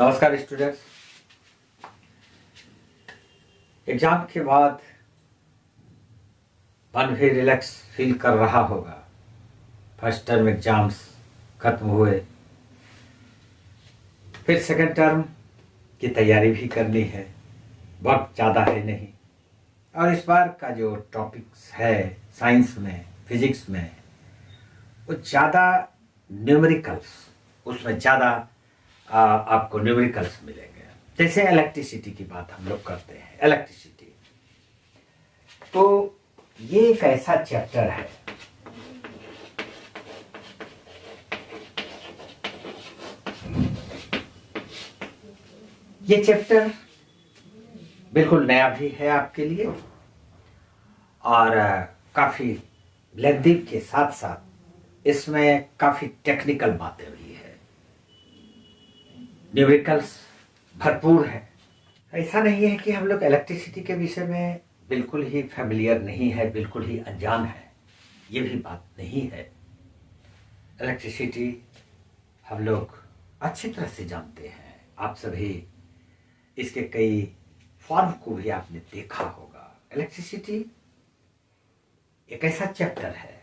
नमस्कार students. Exam के बाद मन भी रिलैक्स फील कर रहा होगा। फर्स्ट टर्म एग्जाम्स खत्म हुए, फिर सेकेंड टर्म की तैयारी भी करनी है। वक्त ज़्यादा है नहीं, और इस बार का जो टॉपिक्स है साइंस में, फिजिक्स में, वो ज़्यादा न्यूमेरिकल्स, उसमें ज़्यादा आपको न्यूमेरिकल्स मिलेंगे। जैसे इलेक्ट्रिसिटी की बात हम लोग करते हैं, इलेक्ट्रिसिटी, तो ये एक ऐसा चैप्टर है ये चैप्टर बिल्कुल नया भी है आपके लिए, और काफ़ी लेंथी के साथ साथ इसमें काफ़ी टेक्निकल बातें भी है, न्यूमेरिकल्स भरपूर है। ऐसा नहीं है कि हम लोग इलेक्ट्रिसिटी के विषय में बिल्कुल ही फैमिलियर नहीं है, बिल्कुल ही अनजान है, ये भी बात नहीं है। इलेक्ट्रिसिटी हम लोग अच्छी तरह से जानते हैं। आप सभी इसके कई फॉर्म को भी आपने देखा होगा। इलेक्ट्रिसिटी एक ऐसा चैप्टर है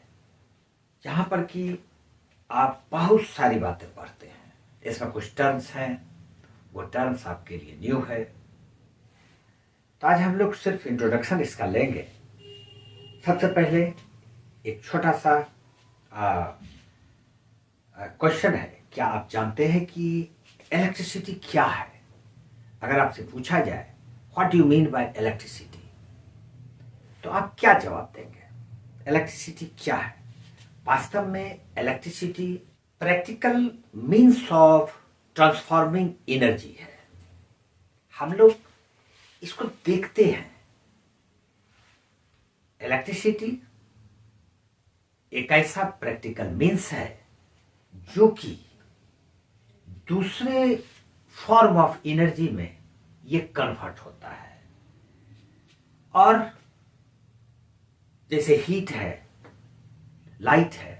जहाँ पर कि आप बहुत सारी बातें पढ़ते हैं। इसमें कुछ टर्म्स हैं, वो टर्म्स आपके लिए न्यू है, तो आज हम लोग सिर्फ इंट्रोडक्शन इसका लेंगे। सबसे पहले एक छोटा सा क्वेश्चन है, क्या आप जानते हैं कि इलेक्ट्रिसिटी क्या है? अगर आपसे पूछा जाए what do you mean by electricity, तो आप क्या जवाब देंगे? इलेक्ट्रिसिटी क्या है? वास्तव में electricity practical means of transforming energy है। हम लोग इसको देखते हैं। इलेक्ट्रिसिटी एक ऐसा प्रैक्टिकल मीन्स है जो कि दूसरे फॉर्म ऑफ एनर्जी में ये कन्वर्ट होता है। और जैसे हीट है, लाइट है,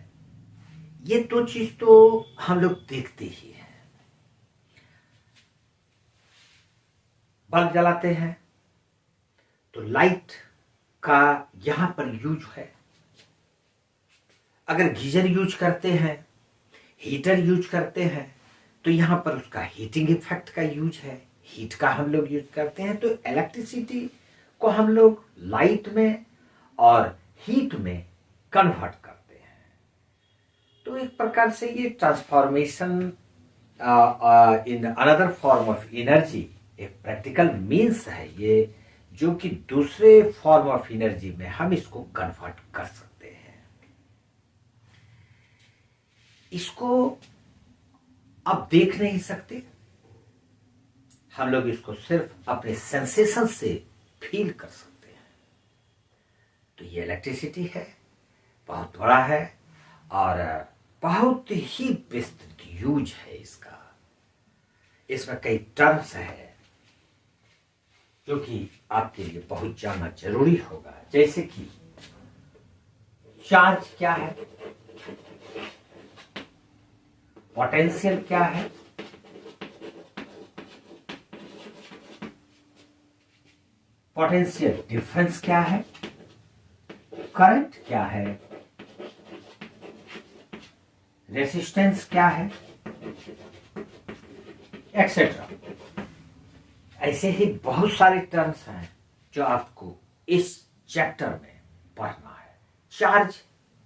ये दो चीज तो हम लोग देखते ही हैं। बल्ब जलाते हैं तो लाइट का यहां पर यूज है। अगर गीजर यूज करते हैं, हीटर यूज करते हैं, तो यहां पर उसका हीटिंग इफेक्ट का यूज है, हीट का हम लोग यूज करते हैं। तो इलेक्ट्रिसिटी को हम लोग लाइट में और हीट में कन्वर्ट करते हैं। तो एक प्रकार से ये transformation in another form of energy एक प्रैक्टिकल मीन्स है ये, जो कि दूसरे फॉर्म ऑफ एनर्जी में हम इसको कन्वर्ट कर सकते हैं। इसको आप देख नहीं सकते, हम लोग इसको सिर्फ अपने सेंसेशन से फील कर सकते हैं। तो ये इलेक्ट्रिसिटी है, बहुत बड़ा है और बहुत ही विस्तृत यूज है इसका। इसमें कई टर्म्स है जो कि आपके लिए बहुत जानना जरूरी होगा। जैसे कि चार्ज क्या है, पोटेंशियल क्या है, पोटेंशियल डिफरेंस क्या है, करंट क्या है, रेसिस्टेंस क्या है, एक्सेट्रा। ऐसे ही बहुत सारे टर्म्स हैं जो आपको इस चैप्टर में पढ़ना है। चार्ज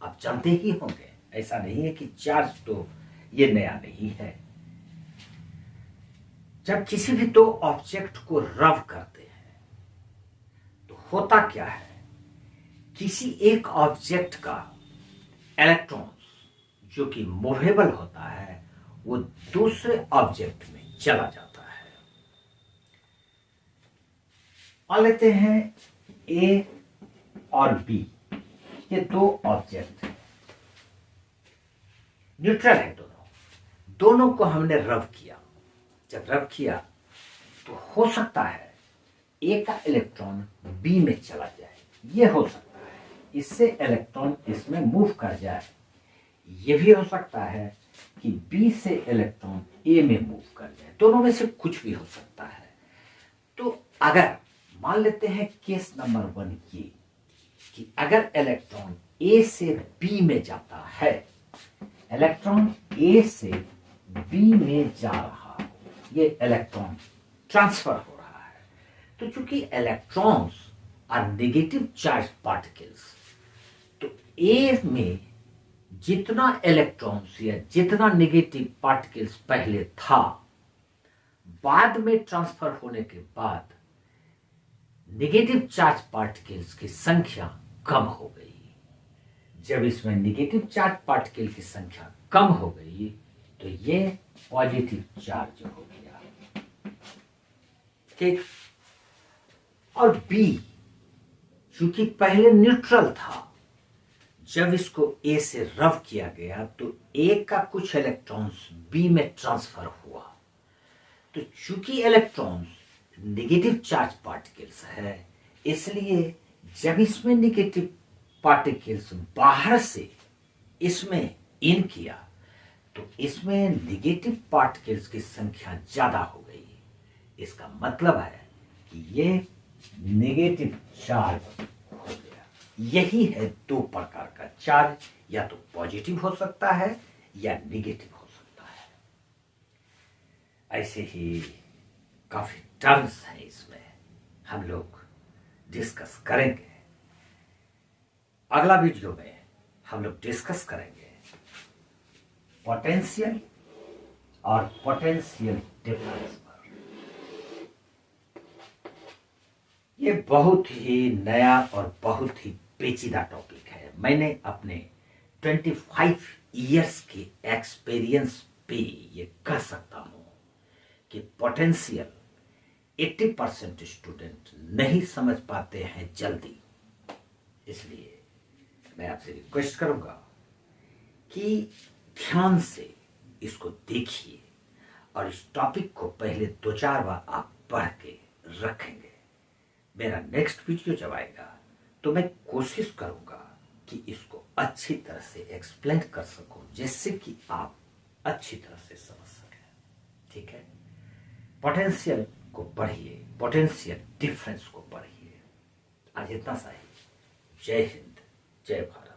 आप जानते ही होंगे, ऐसा नहीं है कि चार्ज तो ये नया नहीं है। जब किसी भी दो ऑब्जेक्ट को रब करते हैं तो होता क्या है, किसी एक ऑब्जेक्ट का इलेक्ट्रॉन जो कि मूवेबल होता है वो दूसरे ऑब्जेक्ट में चला जाता है। मान लेते हैं ए और बी, ये दो ऑब्जेक्ट हैं, न्यूट्रल है दोनों को हमने रब किया। जब रब किया तो हो सकता है ए का इलेक्ट्रॉन बी में चला जाए, ये हो सकता है। इससे इलेक्ट्रॉन इसमें मूव कर जाए। ये भी हो सकता है कि बी से इलेक्ट्रॉन ए में मूव कर जाए, दोनों में से कुछ भी हो सकता है। तो अगर मान लेते हैं केस नंबर 1 ये कि अगर इलेक्ट्रॉन ए से बी में जाता है, इलेक्ट्रॉन ए से बी में जा रहा है, ये इलेक्ट्रॉन ट्रांसफर हो रहा है। तो चूंकि electrons are negative charge particles, तो ए में जितना इलेक्ट्रॉन्स या जितना नेगेटिव पार्टिकल्स पहले था, बाद में ट्रांसफर होने के बाद नेगेटिव चार्ज पार्टिकल्स की संख्या कम हो गई। जब इसमें नेगेटिव चार्ज पार्टिकल की संख्या कम हो गई तो ये पॉजिटिव चार्ज हो गया, ठीक। और बी चूंकि पहले न्यूट्रल था, जब इसको ए से रब किया गया तो ए का कुछ इलेक्ट्रॉन्स बी में ट्रांसफर हुआ। तो चूंकि इलेक्ट्रॉन्स नेगेटिव चार्ज पार्टिकल्स है, इसलिए जब इसमें नेगेटिव पार्टिकल्स बाहर से इसमें इन किया तो इसमें नेगेटिव पार्टिकल्स की संख्या ज्यादा हो गई। इसका मतलब है कि ये नेगेटिव चार्ज हो गया। यही है दो प्रकार का चार्ज, या तो पॉजिटिव हो सकता है या नेगेटिव हो सकता है। ऐसे ही काफी टर्म्स हैं, इसमें हम लोग डिस्कस करेंगे। अगला वीडियो में हम लोग डिस्कस करेंगे पोटेंशियल और पोटेंशियल डिफरेंस पर। ये बहुत ही नया और बहुत ही पेचीदा टॉपिक है। मैंने अपने 25 इयर्स के एक्सपीरियंस पे ये कह सकता हूं कि पोटेंशियल 80% स्टूडेंट नहीं समझ पाते हैं जल्दी। इसलिए मैं आपसे रिक्वेस्ट करूंगा कि ध्यान से इसको देखिए और इस टॉपिक को पहले 2-4 बार आप पढ़ के रखेंगे। मेरा नेक्स्ट वीडियो जब आएगा तो मैं कोशिश करूंगा कि इसको अच्छी तरह से एक्सप्लेन कर सकूं, जिससे कि आप अच्छी तरह से समझ सकें, ठीक है। पोटेंशियल को पढ़िए, पोटेंशियल डिफरेंस को पढ़िए। आज इतना सा ही। जय हिंद, जय भारत।